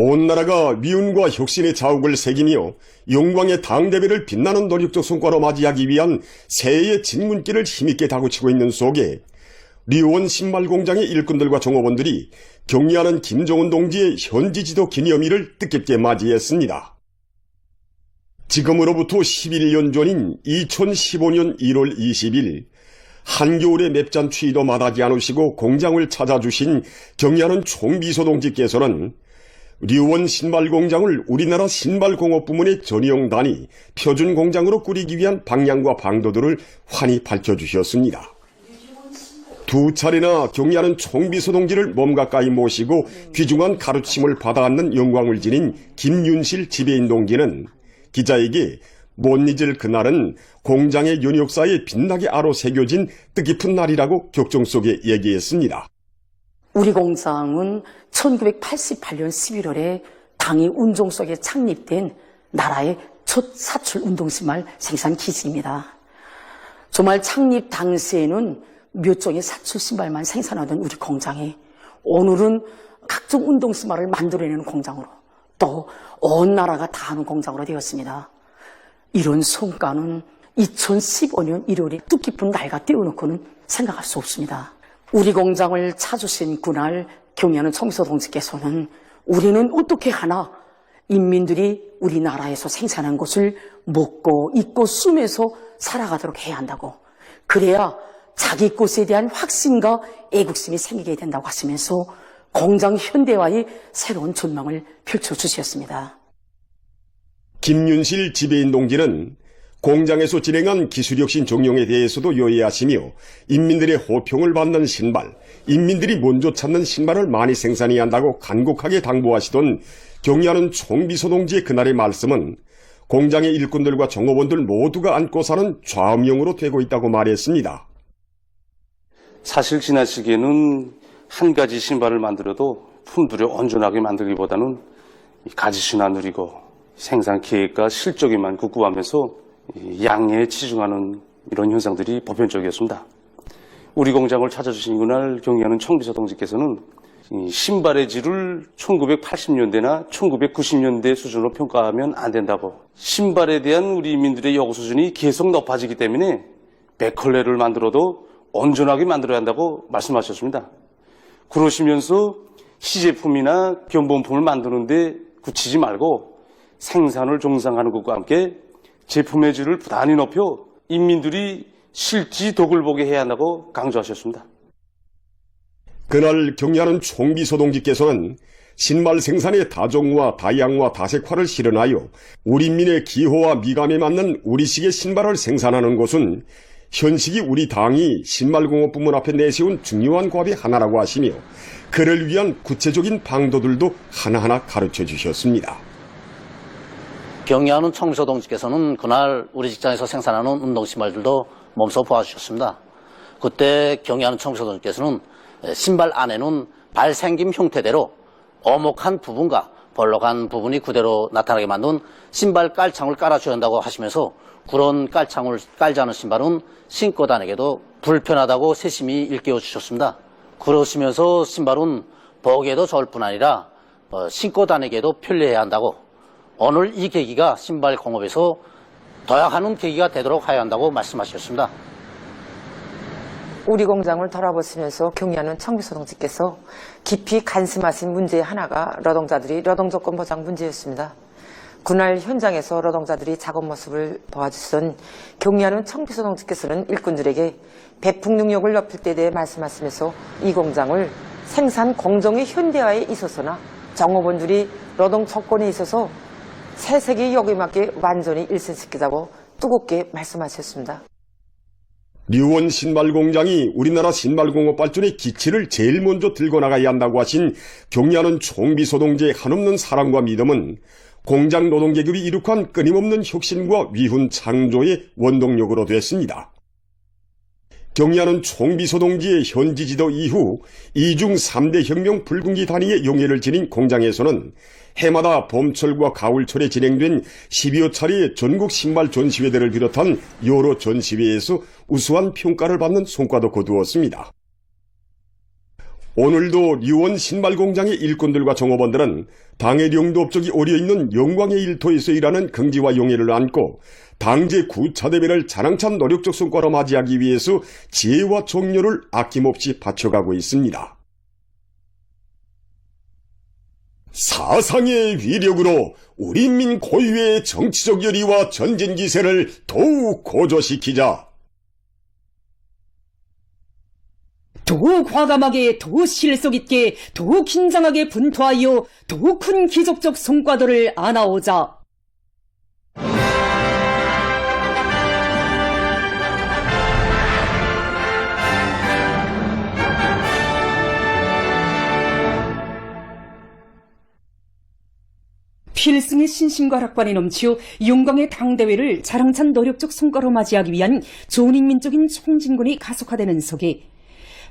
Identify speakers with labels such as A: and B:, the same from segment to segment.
A: 온 나라가 미운과 혁신의 자욱을 새기며 영광의 당대회를 빛나는 노력적 성과로 맞이하기 위한 새해의 진문길을 힘있게 다구치고 있는 속에 리원 신발공장의 일꾼들과 종업원들이 경리하는 김정은 동지의 현지 지도 기념일을 뜻깊게 맞이했습니다. 지금으로부터 11년 전인 2015년 1월 20일 한겨울의 맵잔 추위도 마다하지 않으시고 공장을 찾아주신 경리하는 총비서 동지께서는 리원 신발공장을 우리나라 신발공업 부문의 전용단위 표준공장으로 꾸리기 위한 방향과 방도들을 환히 밝혀주셨습니다. 두 차례나 경리하는 총비서 동지를 몸 가까이 모시고 귀중한 가르침을 받아앉는 영광을 지닌 김윤실 지배인 동지는 기자에게 못 잊을 그날은 공장의 연역사에 빛나게 아로 새겨진 뜻깊은 날이라고 격정 속에 얘기했습니다.
B: 우리 공장은 1988년 11월에 당의 운종 속에 창립된 나라의 첫 사출 운동신발 생산 기지입니다. 정말 창립 당시에는 몇 종의 사출 신발만 생산하던 우리 공장이 오늘은 각종 운동신발을 만들어내는 공장으로 또 온 나라가 다 하는 공장으로 되었습니다. 이런 성과는 2015년 1월에 뜻깊은 날과 띄워놓고는 생각할 수 없습니다. 우리 공장을 찾으신 그날 경리하는 총비서 동지께서는 우리는 어떻게 하나 인민들이 우리나라에서 생산한 것을 먹고 입고 쓰면서 살아가도록 해야 한다고, 그래야 자기 것에 대한 확신과 애국심이 생기게 된다고 하시면서 공장 현대화의 새로운 전망을 펼쳐주셨습니다.
A: 김윤실 지배인 동지는 공장에서 진행한 기술혁신 종용에 대해서도 요해하시며 인민들의 호평을 받는 신발, 인민들이 먼저 찾는 신발을 많이 생산해야 한다고 간곡하게 당부하시던 경리하는 총비서 동지의 그날의 말씀은 공장의 일꾼들과 종업원들 모두가 안고 사는 좌음용으로 되고 있다고 말했습니다.
C: 사실 지난 시기에는 한 가지 신발을 만들어도 품질을 온전하게 만들기보다는 가짓수나 누리고 생산 계획과 실적에만 국구하면서 양해에 치중하는 이런 현상들이 보편적이었습니다. 우리 공장을 찾아주신 그날 경리하는 총비서 동지께서는 신발의 질을 1980년대나 1990년대 수준으로 평가하면 안 된다고, 신발에 대한 우리 인민들의 요구 수준이 계속 높아지기 때문에 백컬레를 만들어도 온전하게 만들어야 한다고 말씀하셨습니다. 그러시면서 시제품이나 견본품을 만드는데 그치지 말고 생산을 정상화하는 것과 함께 제품의 질을 부단히 높여 인민들이 실지 덕을 보게 해야 한다고 강조하셨습니다.
A: 그날 경리하는 총비서 동지께서는 신발 생산의 다종과 다양과 다색화를 실현하여 우리 인민의 기호와 미감에 맞는 우리식의 신발을 생산하는 것은 현식이 우리 당이 신발공업 부문 앞에 내세운 중요한 과업의 하나라고 하시며 그를 위한 구체적인 방도들도 하나하나 가르쳐 주셨습니다.
D: 경리하는 총비서 동지께서는 그날 우리 직장에서 생산하는 운동신발들도 몸소 보아주셨습니다. 그때 경리하는 총비서 동지께서는 신발 안에는 발생김 형태대로 오목한 부분과 벌록한 부분이 그대로 나타나게 만든 신발 깔창을 깔아줘야 한다고 하시면서 그런 깔창을 깔지 않은 신발은 신고 다니기도 불편하다고 세심히 일깨워 주셨습니다. 그러시면서 신발은 보기에도 좋을 뿐 아니라 신고 다니기에도 편리해야 한다고, 오늘 이 계기가 신발 공업에서 도약하는 계기가 되도록 해야 한다고 말씀하셨습니다.
E: 우리 공장을 돌아보시면서 경리하는 총비서 동지께서 깊이 관심하신 문제 하나가 노동자들이 노동조건 보장 문제였습니다. 그날 현장에서 노동자들이 작업 모습을 보아주시던 경리하는 총비서 동지께서는 일꾼들에게 배풍 능력을 높일 때에 대해 말씀하시면서 이 공장을 생산 공정의 현대화에 있어서나 종업원들이 노동 조건에 있어서 새세기 요구에 맞게 완전히 일선시키자고 뜨겁게 말씀하셨습니다.
A: 리원 신발공장이 우리나라 신발공업 발전의 기치를 제일 먼저 들고 나가야 한다고 하신 경리하는 총비서 동지의 한없는 사랑과 믿음은 공장 노동계급이 이룩한 끊임없는 혁신과 위훈 창조의 원동력으로 됐습니다. 경리하는 총비서 동지의 현지 지도 이후 이중 3대 혁명 불군기 단위의 용예를 지닌 공장에서는 해마다 봄철과 가을철에 진행된 10여 차례의 전국 신발 전시회들을 비롯한 여러 전시회에서 우수한 평가를 받는 성과도 거두었습니다. 오늘도 류원 신발공장의 일꾼들과 종업원들은 당의領土업적이 오려있는 영광의 일터에서 일하는 긍지와 용의를 안고 당제 9차 대회를 자랑찬 노력적 성과로 맞이하기 위해서 지혜와 정열을 아낌없이 바쳐가고 있습니다. 사상의 위력으로 우리 인민 고유의 정치적 열의와 전진 기세를 더욱 고조시키자.
F: 더욱 과감하게, 더욱 실속 있게, 더욱 긴장하게 분투하여 더욱 큰 기적적 성과들을 안아오자. 필승의 신심과 낙관이 넘치어 영광의 당대회를 자랑찬 노력적 성과로 맞이하기 위한 존인민적인 총진군이 가속화되는 속에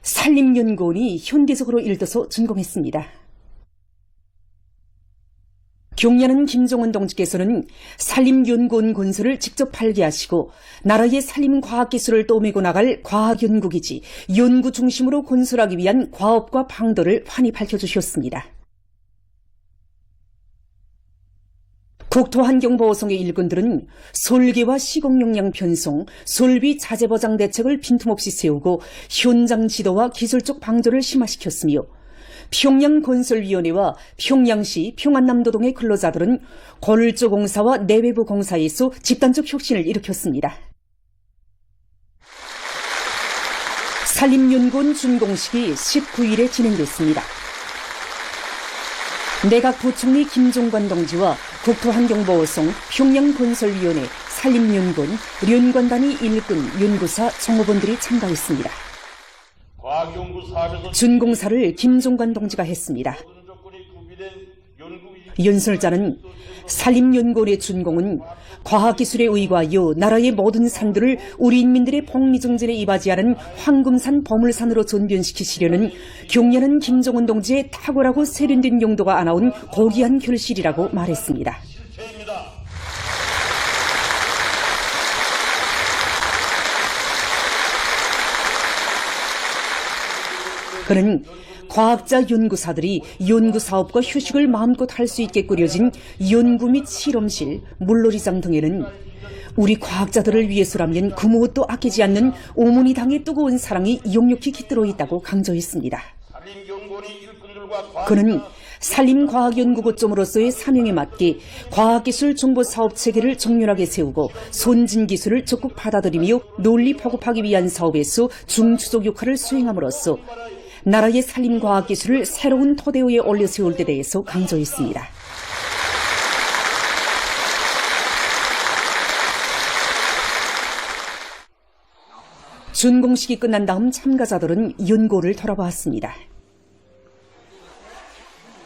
F: 산림연구원이 현대적으로 일떠서 준공했습니다. 경리하는 김종원 동지께서는 산림연구원 건설을 직접 발기하시고 나라의 산림과학기술을 떠매고 나갈 과학연구기지, 연구 중심으로 건설하기 위한 과업과 방도를 환히 밝혀주셨습니다. 국토환경보호성의 일꾼들은 설계와 시공용량 편성, 설비 자재보장 대책을 빈틈없이 세우고 현장 지도와 기술적 방조를 심화시켰으며 평양건설위원회와 평양시 평안남도동의 근로자들은 건설공사와 내외부 공사에서 집단적 혁신을 일으켰습니다. 산림연구원 준공식이 19일에 진행됐습니다. 내각 부총리 김종관 동지와 국토환경보호성, 평양건설위원회, 산림연구원, 연관단위 일꾼, 연구사, 정호원들이 참가했습니다. 준공사를 김종관 동지가 했습니다. 연설자는 산림연구원의 준공은 과학기술에 의거하여 나라의 모든 산들을 우리 인민들의 복리정진에 이바지하는 황금산 보물산으로 전변시키시려는 경려는 김종원 동지의 탁월하고 세련된 용도가 안아온 고귀한 결실이라고 말했습니다. 그는 과학자 연구사들이 연구사업과 휴식을 마음껏 할 수 있게 꾸려진 연구 및 실험실, 물놀이장 등에는 우리 과학자들을 위해서라면 그 무엇도 아끼지 않는 오모니 당의 뜨거운 사랑이 역력히 깃들어 있다고 강조했습니다. 그는 산림과학연구고점으로서의 사명에 맞게 과학기술 정보사업체계를 정렬하게 세우고 선진기술을 적극 받아들이며 널리 보급하기 위한 사업에서 중추적 역할을 수행함으로써 나라의 산림과학기술을 새로운 토대 위에 올려 세울 데 대해서 강조했습니다. 준공식이 끝난 다음 참가자들은 연구를 돌아보았습니다.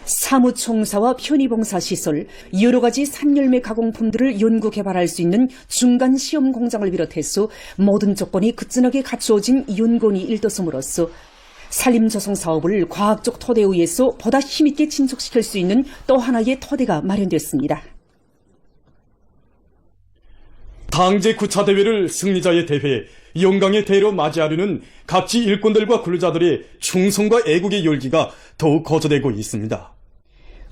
F: 사무총사와 편의봉사시설, 여러 가지 산열매 가공품들을 연구 개발할 수 있는 중간 시험 공장을 비롯해서 모든 조건이 그진하게 갖추어진 연구원이 일떠섬으로써 산림조성 사업을 과학적 토대에 의해서 보다 힘있게 진척시킬 수 있는 또 하나의 토대가 마련됐습니다.
G: 당제 9차 대회를 승리자의 대회, 영광의 대회로 맞이하려는 각지 일꾼들과 근로자들의 충성과 애국의 열기가 더욱 거저되고 있습니다.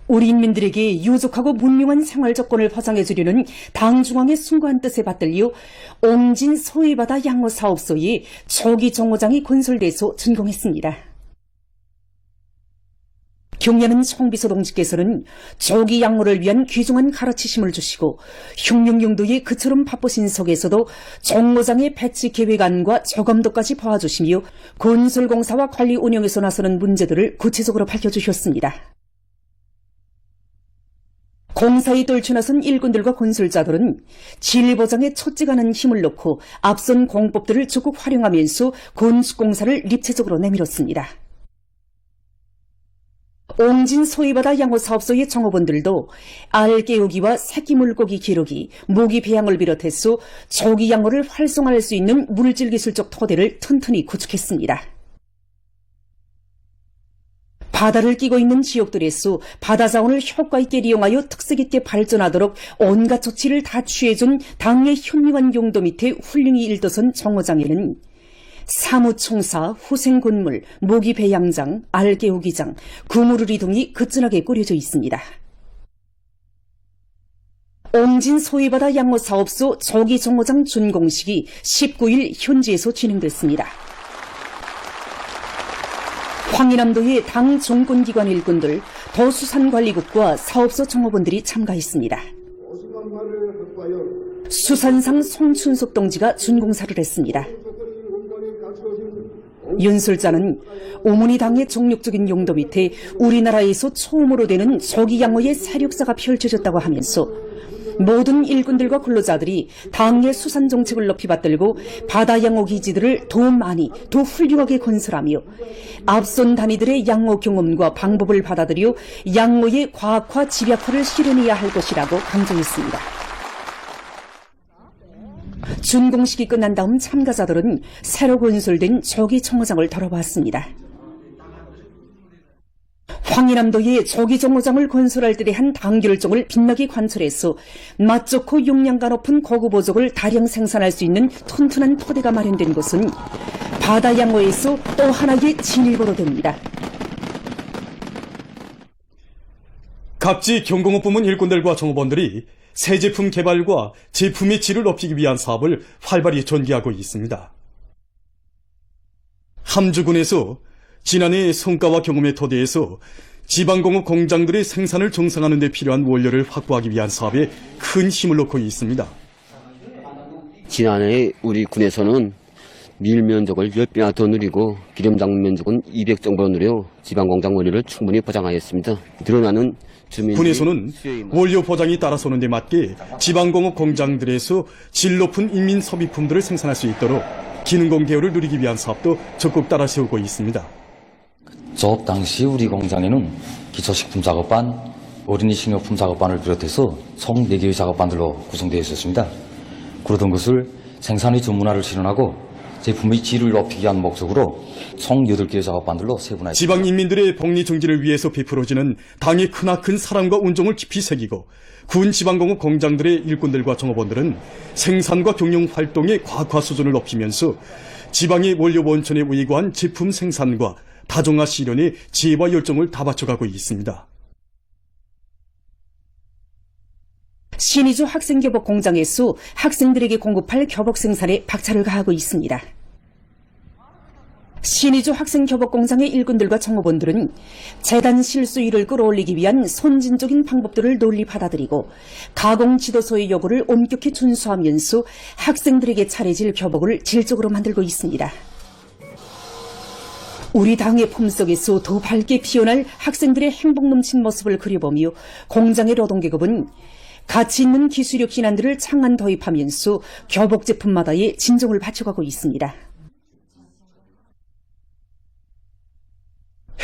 F: 우리 인민들에게 유족하고 문명한 생활 조건을 보장해 주려는 당 중앙의 숭고한 뜻에 받들려 옹진 소위바다 양호 사업소에 초기 정호장이 건설돼서 준공했습니다. 경려는 총비서 동지께서는 조기 양호를 위한 귀중한 가르치심을 주시고 흉령용도의 그처럼 바쁘신 속에서도 정호장의 배치 계획안과 저감도까지 봐주시며 건설공사와 관리 운영에서 나서는 문제들을 구체적으로 밝혀주셨습니다. 공사에 떨쳐나선 일꾼들과 건설자들은 진리보장에 촛지가는 힘을 놓고 앞선 공법들을 적극 활용하면서 건축공사를 입체적으로 내밀었습니다. 옹진 소위바다 양호사업소의 정업원들도 알 깨우기와 새끼 물고기 기르기, 모기 배양을 비롯해서 조기 양호를 활성화할 수 있는 물질기술적 토대를 튼튼히 구축했습니다. 바다를 끼고 있는 지역들에서 바다 자원을 효과 있게 이용하여 특색 있게 발전하도록 온갖 조치를 다 취해준 당의 현명한 용도 밑에 훌륭히 일떠선 정호장에는 사무총사, 후생군물, 모기배양장, 알개우기장, 구무르리 등이 그진하게 꾸려져 있습니다. 옹진 소위바다 양호사업소 조기정호장 준공식이 19일 현지에서 진행됐습니다. 황인암도의 당 정권기관 일꾼들, 더수산관리국과 사업소 정호원들이 참가했습니다. 수산상 송춘석 동지가 준공사를 했습니다. 윤술자는 오모니 당의 정력적인 용도 밑에 우리나라에서 처음으로 되는 조기양어의 사력사가 펼쳐졌다고 하면서 모든 일꾼들과 근로자들이 당의 수산 정책을 높이 받들고 바다양어 기지들을 더 많이, 더 훌륭하게 건설하며 앞선 단위들의 양어 경험과 방법을 받아들여 양어의 과학화, 집약화를 실현해야 할 것이라고 강조했습니다. 준공식이 끝난 다음 참가자들은 새로 건설된 조기정호장을 돌아봤습니다. 황인암도에 조기정호장을 건설할 때 대한 당 결정을 빛나게 관철해서 맛 좋고 용량가 높은 고급어족을 다량 생산할 수 있는 튼튼한 토대가 마련된 곳은 바다양어에서 또 하나의 진일보로 됩니다.
G: 각지 경공업 부문 일꾼들과 정호원들이 새 제품 개발과 제품의 질을 높이기 위한 사업을 활발히 전개하고 있습니다. 함주군에서 지난해 성과와 경험의 토대에서 지방공업 공장들의 생산을 정상화하는 데 필요한 원료를 확보하기 위한 사업에 큰 힘을 놓고 있습니다.
H: 지난해 우리 군에서는 밀 면적을 10배나 더 늘리고 기름장 면적은 200 정도 늘려 지방공장 원료를 충분히 보장하였습니다. 늘어나는
G: 군에서는 원료 보장이 따라서는 데 맞게 지방공업 공장들에서 질 높은 인민 소비품들을 생산할 수 있도록 기능공 개요를 누리기 위한 사업도 적극 따라 세우고 있습니다.
I: 조업 당시 우리 공장에는 기초식품 작업반, 어린이 식료품 작업반을 비롯해서 총 4개의 작업반들로 구성되어 있었습니다. 그러던 것을 생산의 전문화를 실현하고 제품의 질을 높이기 위한 목적으로 총 8개의 작업반들로 세분화했습니다.
G: 지방 인민들의 복리 정진을 위해서 베풀어지는 당의 크나큰 사랑과 운종을 깊이 새기고 군 지방공업 공장들의 일꾼들과 정업원들은 생산과 경영 활동의 과학화 수준을 높이면서 지방의 원료 원천에 의거한 제품 생산과 다종화 실현에 지혜와 열정을 다 바쳐가고 있습니다.
F: 신의주 학생교복 공장에서 학생들에게 공급할 교복 생산에 박차를 가하고 있습니다. 신의주 학생교복공장의 일꾼들과 정호원들은 재단 실수율을 끌어올리기 위한 선진적인 방법들을 널리 받아들이고 가공 지도서의 요구를 엄격히 준수하면서 학생들에게 차려질 교복을 질적으로 만들고 있습니다. 우리 당의 품속에서 더 밝게 피어날 학생들의 행복 넘친 모습을 그려보며 공장의 노동계급은 가치 있는 기술력 신안들을 창안 도입하면서 교복 제품마다의 진정을 바쳐가고 있습니다.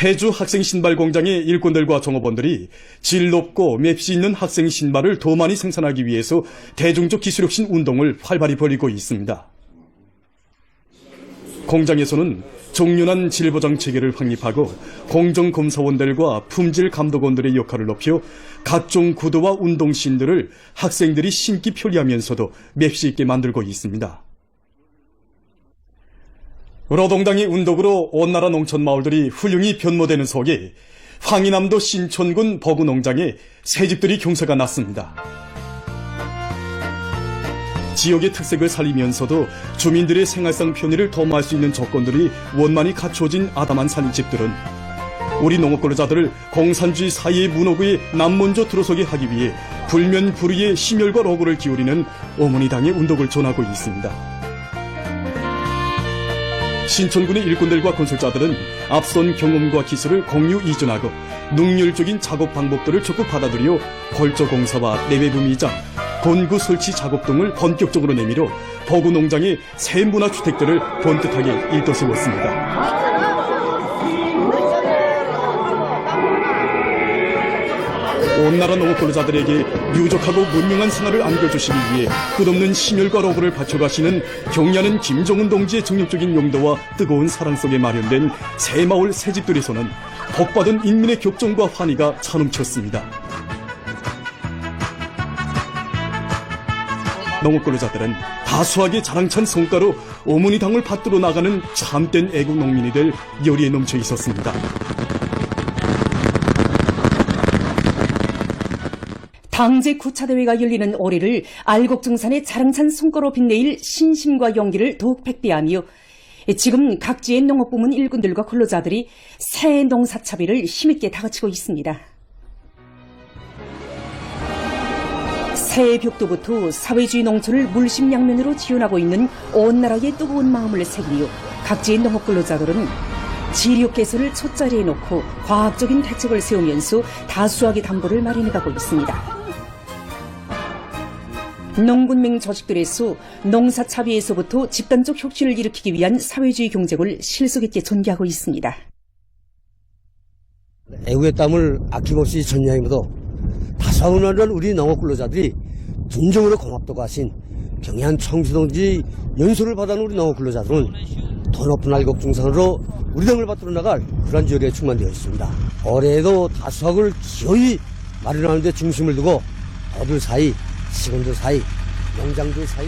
G: 해주 학생 신발 공장의 일꾼들과 정업원들이 질 높고 맵시 있는 학생 신발을 더 많이 생산하기 위해서 대중적 기술혁신 운동을 활발히 벌이고 있습니다. 공장에서는 정연한 질보장 체계를 확립하고 공정검사원들과 품질감독원들의 역할을 높여 각종 구도와 운동신들을 학생들이 신기 편리하면서도 맵시 있게 만들고 있습니다. 노동당의 운동으로 온 나라 농촌 마을들이 훌륭히 변모되는 속에 황인암도 신촌군 버구농장에 새집들이 경사가 났습니다. 지역의 특색을 살리면서도 주민들의 생활상 편의를 도모할 수 있는 조건들이 원만히 갖춰진 아담한 산집들은 우리 농업근로자들을 공산주의 사회의 문호구에 남먼저 들어서게 하기 위해 불면불의의 심혈과 노고를 기울이는 어머니당의 운동을 전하고 있습니다. 신촌군의 일꾼들과 건설자들은 앞선 경험과 기술을 공유 이전하고 능률적인 작업 방법들을 적극 받아들여 골조공사와 내외부 미장, 건구 설치 작업 등을 본격적으로 내밀어 버구농장의 새 문화주택들을 번듯하게 일떠세웠습니다. 온 나라 농업근로자들에게 유족하고 문명한 생활을 안겨주시기 위해 끝없는 심혈과 노고를 바쳐가시는 경리하는 김정은 동지의 정력적인 용도와 뜨거운 사랑 속에 마련된 새마을 새집들에서는 복받은 인민의 격정과 환희가 차넘쳤습니다. 농업 근로자들은 다수하게 자랑찬 성과로 어머니 당을 받들어 나가는 참된 애국 농민이 될 열의에 넘쳐 있었습니다.
F: 당제 9차 대회가 열리는 올해를 알곡증산의 자랑찬 성과로 빛내일 신심과 용기를 더욱 백대하며 지금 각지의 농업부문 일꾼들과 근로자들이 새 농사차비를 힘있게 다그치고 있습니다. 새해 벽도부터 사회주의 농촌을 물심양면으로 지원하고 있는 온 나라의 뜨거운 마음을 새기며 각지의 농업 근로자들은 지력 개선을 첫자리에 놓고 과학적인 대책을 세우면서 다수하게 담보를 마련해가고 있습니다. 농군맹 조직들에서 농사차비에서부터 집단적 혁신을 일으키기 위한 사회주의 경쟁을 실속 있게 전개하고 있습니다.
J: 애국의 땀을 아낌없이 전야임으로 다사훈하는 우리 농업 근로자들이 진정으로 고맙다고 하신 경의한 청주동지 연수를 받아온 우리 농업 근로자들은 더 높은 알곡증산으로 우리 당을 받들어 나갈 그런 열의에 충만되어 있습니다. 올해에도 다수학을 기어이 마련하는 데 중심을 두고 어들 사이, 직원들 사이, 농장들 사이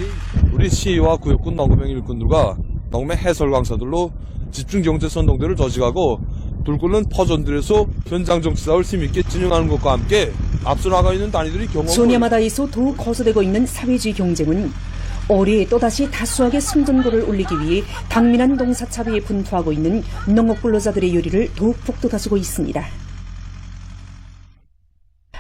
K: 우리 시와 구역군 농구명 일꾼들과 농매 해설 강사들로 집중경제 선동대를 조직하고 불 끓는 퍼전들에서 현장 정치 사업을 힘있게 진행하는 것과 함께 앞서 나가 있는 단위들이 경험을
F: 소녀마다에서 더욱 거소되고 있는 사회주의 경쟁은 올해 또다시 다수하게 승전고를 올리기 위해 당면한 농사차비에 분투하고 있는 농업 근로자들의 열의를 더욱 북돋아주고 있습니다.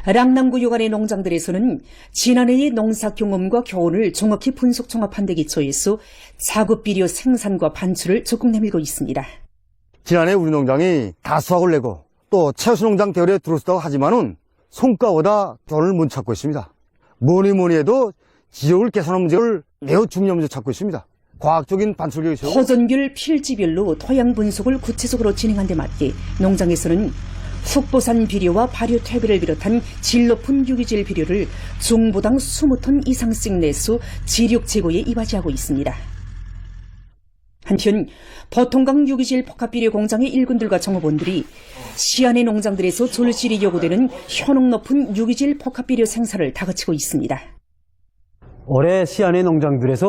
F: 랑남구 요간의 농장들에서는 지난해의 농사 경험과 교훈을 정확히 분석 종합한 데 기초해서 작업 비료 생산과 반출을 적극 내밀고 있습니다.
J: 지난해 우리 농장이 다수학을 내고 또 채소농장 대열에 들어섰다고 하지만은 성과보다 교훈을 못 찾고 있습니다. 뭐니 해도 지역을 개선하는 문제를 매우 중요한 문제 찾고 있습니다. 과학적인 반출력이 있어요.
F: 허전균 필지별로 토양 분석을 구체적으로 진행한 데 맞게 농장에서는 훅보산 비료와 발효 퇴비를 비롯한 질 높은 유기질 비료를 중보당 20톤 이상씩 내서 지력 제고에 이바지하고 있습니다. 한편 보통강 유기질 복합비료 공장의 일꾼들과 정업원들이 시안의 농장들에서 절실히 요구되는 효능 높은 유기질 복합비료 생산을 다그치고 있습니다.
L: 올해 시안의 농장들에서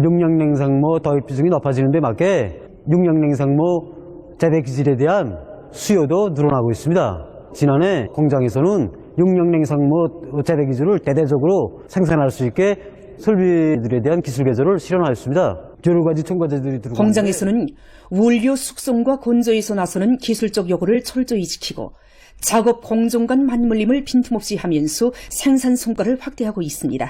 L: 육량냉상모 도입 비중이 높아지는 데 맞게 육량냉상모 재배 기질에 대한 수요도 늘어나고 있습니다. 지난해 공장에서는 육량냉상모 재배 기술을 대대적으로 생산할 수 있게 설비들에 대한 기술 개조를 실현하였습니다. 여러 가지 첨가제들이 들어가고
F: 공장에서는 원료 숙성과 건조에서 나서는 기술적 요구를 철저히 지키고 작업 공정 간 맞물림을 빈틈없이 하면서 생산 성과를 확대하고 있습니다.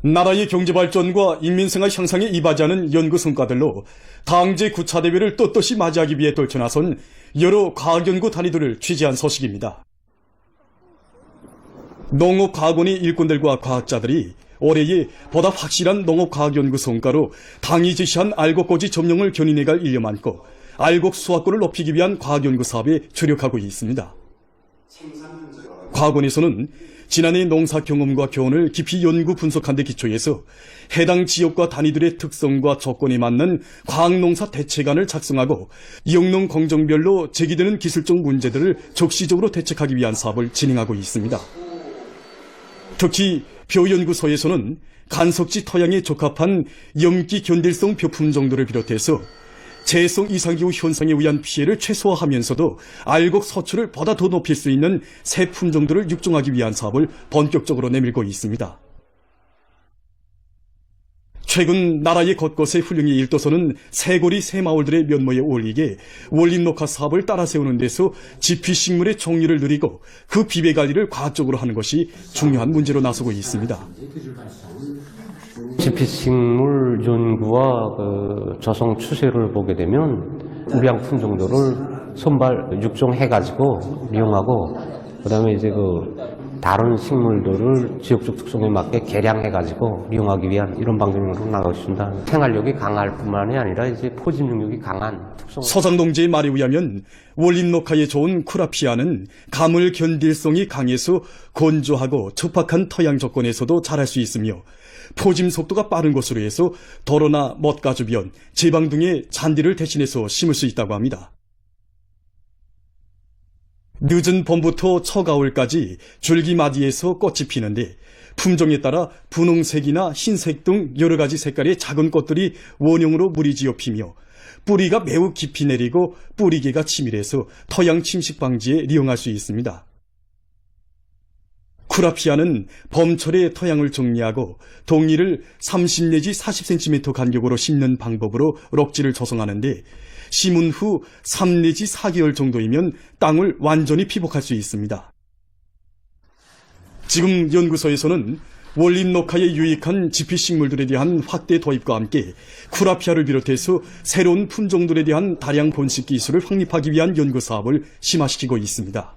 G: 나라의 경제발전과 인민생활 향상에 이바지하는 연구 성과들로 당제 9차 대회를 떳떳이 맞이하기 위해 떨쳐나선 여러 과학연구 단위들을 취재한 소식입니다. 농업과학원의 일꾼들과 과학자들이 올해의 보다 확실한 농업과학연구 성과로 당이 제시한 알곡고지 점령을 견인해갈 일념 안고 알곡 수확권을 높이기 위한 과학연구 사업에 주력하고 있습니다. 과학원에서는 지난해 농사 경험과 교훈을 깊이 연구 분석한 데 기초해서 해당 지역과 단위들의 특성과 조건에 맞는 과학농사 대책안을 작성하고 영농 공정별로 제기되는 기술적 문제들을 적시적으로 대책하기 위한 사업을 진행하고 있습니다. 특히 벼연구소에서는 간석지 토양에 적합한 염기 견딜성 벼 품종들을 비롯해서 재해성 이상기후 현상에 의한 피해를 최소화하면서도 알곡 소출을 보다 더 높일 수 있는 새 품종들을 육종하기 위한 사업을 본격적으로 내밀고 있습니다. 최근 나라의 곳곳에 훌륭히 일도서는 새고리 새마을들의 면모에 어울리게 원림녹화 사업을 따라 세우는 데서 지피식물의 종류를 늘리고 그 비배관리를 과학적으로 하는 것이 중요한 문제로 나서고 있습니다.
M: 지피식물 연구와 조성 추세를 보게 되면 우량 품종들을 선발 육종해가지고 이용하고 그다음에 이제 다른 식물들을 지역적 특성에 맞게 개량해가지고 이용하기 위한 이런 방향으로 나가고 있습니다. 생활력이 강할 뿐만이 아니라 이제 포집 능력이 강한 특성.
G: 서장동지의 말에 의하면 원림녹화에 좋은 쿠라피아는 가물 견딜성이 강해서 건조하고 척박한 토양 조건에서도 자랄 수 있으며 포짐 속도가 빠른 것으로 해서 도로나 못가 주변, 제방 등의 잔디를 대신해서 심을 수 있다고 합니다. 늦은 봄부터 초가을까지 줄기마디에서 꽃이 피는데 품종에 따라 분홍색이나 흰색 등 여러 가지 색깔의 작은 꽃들이 원형으로 무리지어 피며 뿌리가 매우 깊이 내리고 뿌리계가 치밀해서 토양 침식 방지에 이용할 수 있습니다. 쿠라피아는 봄철에 토양을 정리하고 동리를 30 내지 40cm 간격으로 심는 방법으로 럭지를 조성하는데 심은 후 3 내지 4개월 정도이면 땅을 완전히 피복할 수 있습니다. 지금 연구소에서는 원림 녹화에 유익한 지피식물들에 대한 확대 도입과 함께 쿠라피아를 비롯해서 새로운 품종들에 대한 다량 번식 기술을 확립하기 위한 연구 사업을 심화시키고 있습니다.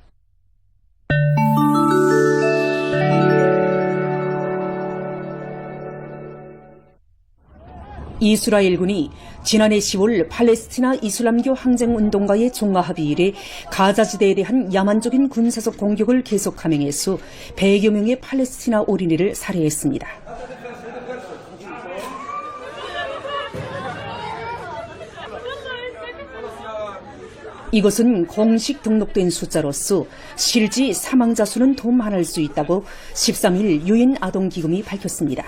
F: 이스라엘군이 지난해 10월 팔레스티나 이슬람교 항쟁운동가의 종가합의 이래 가자지대에 대한 야만적인 군사적 공격을 계속 감행해서 100여 명의 팔레스티나 어린이를 살해했습니다. 이것은 공식 등록된 숫자로서 실제 사망자 수는 더 많을 수 있다고 13일 유엔 아동기금이 밝혔습니다.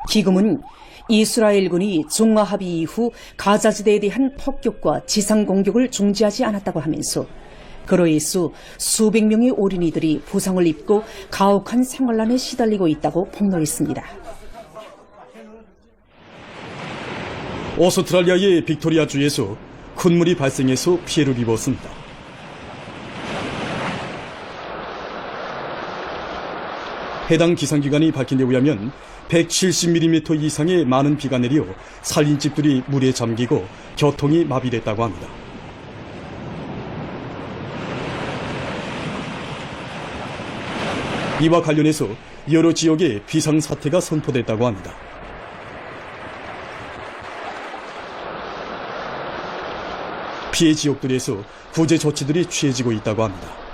F: 기금은 이스라엘군이 종가합의 이후 가자지대에 대한 폭격과 지상 공격을 중지하지 않았다고 하면서 그로 인해서 수백 명의 어린이들이 부상을 입고 가혹한 생활난에 시달리고 있다고 폭로했습니다.
G: 오스트랄리아의 빅토리아주에서 큰 물이 발생해서 피해를 입었습니다. 해당 기상기관이 밝힌 데 의하면 170mm 이상의 많은 비가 내려 살림집들이 물에 잠기고 교통이 마비됐다고 합니다. 이와 관련해서 여러 지역에 비상사태가 선포됐다고 합니다. 피해 지역들에서 구제 조치들이 취해지고 있다고 합니다.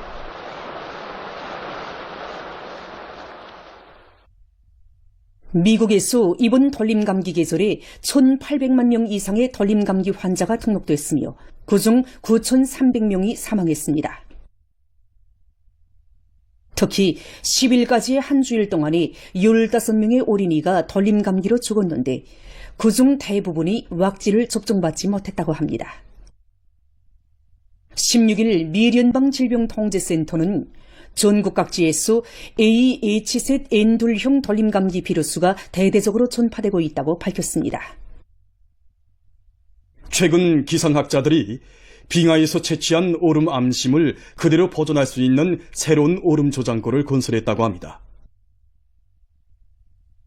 F: 미국에서 이번 돌림감기 계절에 1,800만 명 이상의 돌림감기 환자가 등록됐으며 그중 9,300명이 사망했습니다. 특히 10일까지의 한 주일 동안에 15명의 어린이가 돌림감기로 죽었는데 그중 대부분이 왁지를 접종받지 못했다고 합니다. 16일 미 연방질병통제센터는 전국 각지에서 AHZ-N2형 돌림감기 비루스가 대대적으로 전파되고 있다고 밝혔습니다.
G: 최근 기상학자들이 빙하에서 채취한 오름 암심을 그대로 보존할 수 있는 새로운 오름 저장고를 건설했다고 합니다.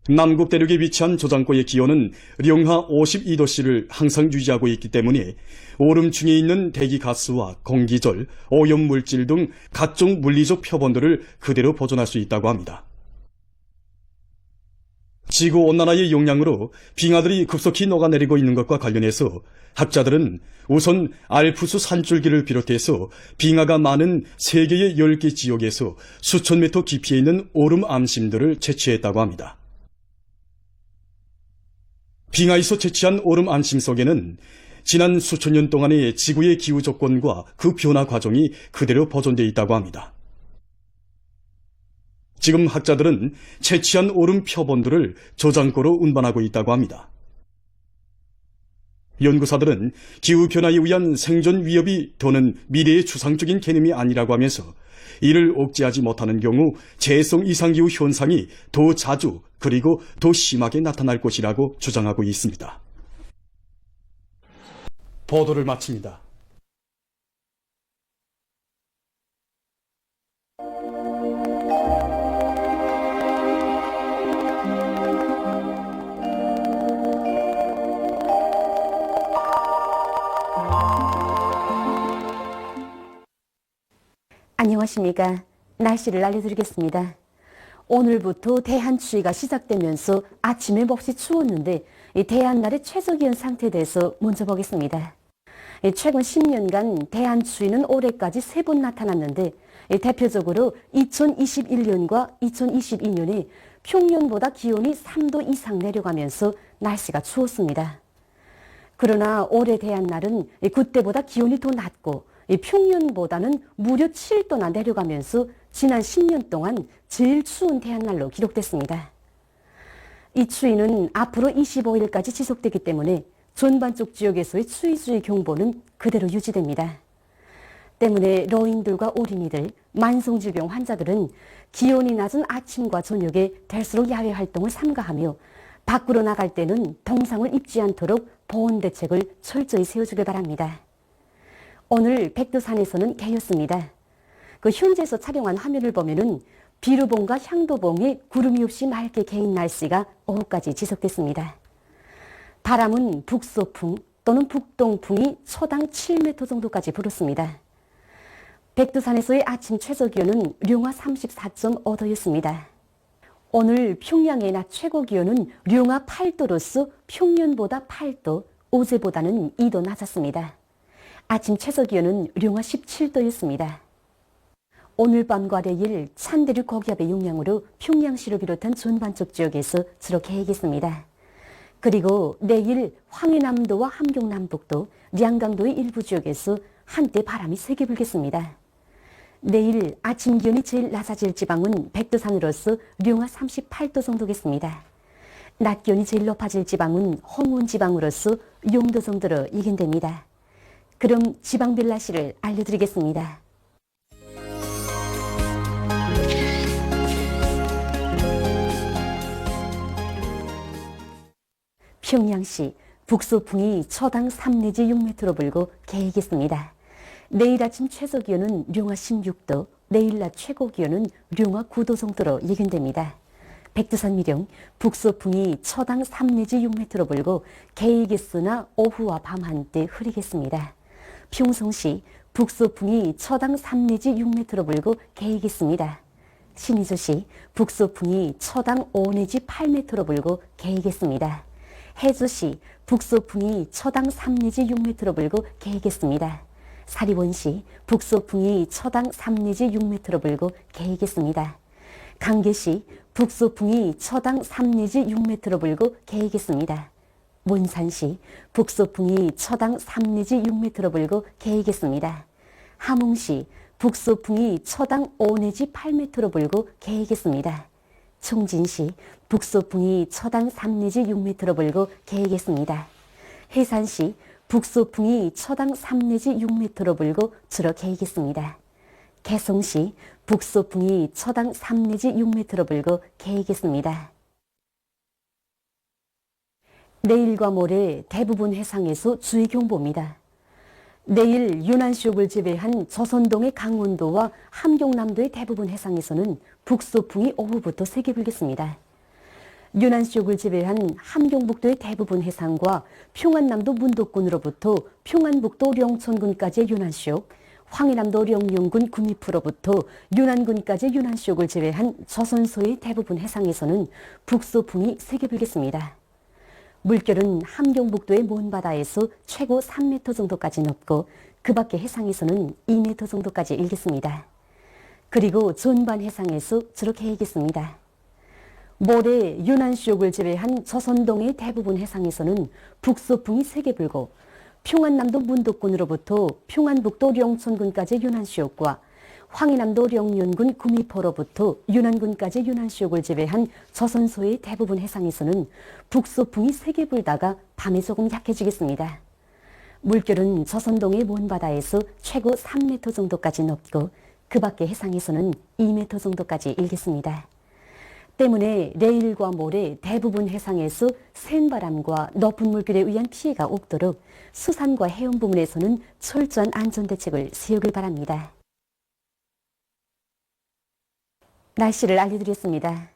G: 남극 대륙에 위치한 저장고의 기온은 령하 52도씨를 항상 유지하고 있기 때문에 오름 중에 있는 대기가스와 공기절, 오염물질 등 각종 물리적 표본들을 그대로 보존할 수 있다고 합니다. 지구온난화의 영향으로 빙하들이 급속히 녹아내리고 있는 것과 관련해서 학자들은 우선 알프스 산줄기를 비롯해서 빙하가 많은 세계의 10개 지역에서 수천 미터 깊이에 있는 오름 암심들을 채취했다고 합니다. 빙하에서 채취한 오름 암심 속에는 지난 수천 년 동안의 지구의 기후 조건과 그 변화 과정이 그대로 보존되어 있다고 합니다. 지금 학자들은 채취한 오름 표본들을 저장고로 운반하고 있다고 합니다. 연구사들은 기후변화에 의한 생존 위협이 더는 미래의 추상적인 개념이 아니라고 하면서 이를 억제하지 못하는 경우 재해성 이상기후 현상이 더 자주 그리고 더 심하게 나타날 것이라고 주장하고 있습니다. 보도를 마칩니다.
N: 안녕하십니까. 날씨를 알려드리겠습니다. 오늘부터 대한추위가 시작되면서 아침에 몹시 추웠는데 대한날의 최저기온 상태에 대해서 먼저 보겠습니다. 최근 10년간 대한추위는 올해까지 3번 나타났는데 대표적으로 2021년과 2022년에 평년보다 기온이 3도 이상 내려가면서 날씨가 추웠습니다. 그러나 올해 대한날은 그때보다 기온이 더 낮고 이 평년보다는 무려 7도나 내려가면서 지난 10년 동안 제일 추운 대한날로 기록됐습니다. 이 추위는 앞으로 25일까지 지속되기 때문에 전반적 지역에서의 추위주의 경보는 그대로 유지됩니다. 때문에 노인들과 어린이들, 만성질병 환자들은 기온이 낮은 아침과 저녁에 될수록 야외 활동을 삼가하며 밖으로 나갈 때는 동상을 입지 않도록 보온 대책을 철저히 세워주길 바랍니다. 오늘 백두산에서는 개였습니다. 그 현재에서 촬영한 화면을 보면은 비루봉과 향도봉에 구름이 없이 맑게 개인 날씨가 오후까지 지속됐습니다. 바람은 북서풍 또는 북동풍이 초당 7m 정도까지 불었습니다. 백두산에서의 아침 최저기온은 룡화 34.5도였습니다. 오늘 평양의 낮 최고기온은 룡화 8도로서 평년보다 8도, 어제보다는 2도 낮았습니다. 아침 최저기온은 룡화 17도였습니다. 오늘 밤과 내일 찬대륙 고기압의 영향으로 평양시를 비롯한 전반적 지역에서 주로 개겠습니다. 그리고 내일 황해남도와 함경남북도, 량강도의 일부 지역에서 한때 바람이 세게 불겠습니다. 내일 아침 기온이 제일 낮아질 지방은 백두산으로서 룡화 38도 정도겠습니다. 낮 기온이 제일 높아질 지방은 홍원 지방으로서 용도 정도로 예견됩니다. 그럼 지방별 날씨를 알려드리겠습니다. 평양시 북서풍이 초당 3 내지 6m로 불고 개이겠습니다. 내일 아침 최저기온은 룡화 16도, 내일 낮 최고기온은 룡화 9도 정도로 예견됩니다. 백두산 미령 북서풍이 초당 3 내지 6m로 불고 개이겠으나 오후와 밤 한때 흐리겠습니다. 평성시 북서풍이 초당 3 내지 6m로 불고 개이겠습니다. 신의주시 북서풍이 초당 5 내지 8m로 불고 개이겠습니다. 해주시 북서풍이 초당 3 내지 6m로 불고 개이겠습니다. 사리원시 북서풍이 초당 3 내지 6m로 불고 개이겠습니다. 강계시 북서풍이 초당 3 내지 6m로 불고 개이겠습니다. 몬산시 북서풍이 초당 3 내지 6m로 불고 개이겠습니다. 함흥시 북서풍이 초당 5 내지 8m로 불고 개이겠습니다. 총진시 북서풍이 초당 3 내지 6m로 불고 개이겠습니다. 해산시 북서풍이 초당 3 내지 6m로 불고 주로 개이겠습니다. 개성시 북서풍이 초당 3 내지 6m로 불고 개이겠습니다. 내일과 모레 대부분 해상에서 주의경보입니다. 내일 유난시옥을 제외한 조선동의 강원도와 함경남도의 대부분 해상에서는 북서풍이 오후부터 세게 불겠습니다. 유난시옥을 제외한 함경북도의 대부분 해상과 평안남도 문도권으로부터 평안북도 령천군까지의 유난시옥, 황해남도 령용군 구미포로부터 유난군까지의 유난시옥을 제외한 조선소의 대부분 해상에서는 북서풍이 세게 불겠습니다. 물결은 함경북도의 먼바다에서 최고 3m 정도까지 높고 그 밖의 해상에서는 2m 정도까지 일겠습니다. 그리고 전반 해상에서 주로 개이겠습니다. 모레 유난시옥을 제외한 조선동의 대부분 해상에서는 북서풍이 세게 불고 평안남도 문도권으로부터 평안북도 령천군까지의 유난시옥과 황해남도 령연군 구미포로부터 유난군까지의 유난시옥을 제외한 조선소의 대부분 해상에서는 북서풍이 세게 불다가 밤에 조금 약해지겠습니다. 물결은 조선동의 먼바다에서 최고 3m 정도까지 높고 그 밖의 해상에서는 2m 정도까지 일겠습니다. 때문에 내일과 모레 대부분 해상에서 센 바람과 높은 물결에 의한 피해가 없도록 수산과 해운 부문에서는 철저한 안전대책을 세우길 바랍니다. 날씨를 알려드렸습니다.